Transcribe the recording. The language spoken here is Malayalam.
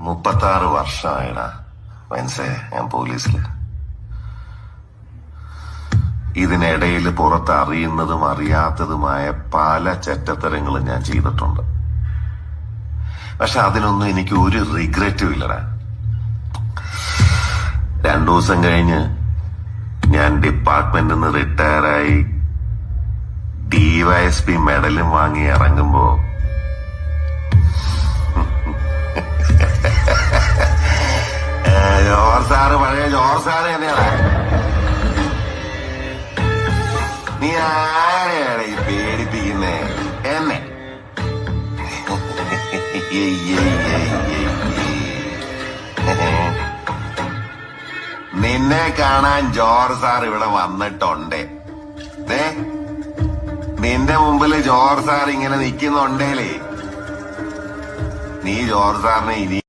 36 വർഷമായിടാ മനസ്സേ ഞാൻ പോലീസില്. ഇതിനിടയിൽ പുറത്ത് അറിയുന്നതും അറിയാത്തതുമായ പല ചെറ്റത്തരങ്ങളും ഞാൻ ചെയ്തിട്ടുണ്ട്. പക്ഷെ അതിനൊന്നും എനിക്ക് ഒരു റിഗ്രറ്റും ഇല്ലടാ. 2 ദിവസം കഴിഞ്ഞ് ഞാൻ ഡിപ്പാർട്ട്മെന്റിൽ നിന്ന് റിട്ടയറായി DYSP മെഡലും വാങ്ങി ഇറങ്ങുമ്പോ പഴയ ജോർജ് സാറ് തന്നെയാണ്. നീ ആരെയാണ് ഈ പേടിപ്പിക്കുന്നേ എന്നെ? നിന്നെ കാണാൻ ജോർജ് സാർ ഇവിടെ വന്നിട്ടുണ്ട്. നിന്റെ മുമ്പില് ജോർജ് സാർ ഇങ്ങനെ നിൽക്കുന്നുണ്ടേലേ നീ ജോർജ് സാറിനെ ഇനി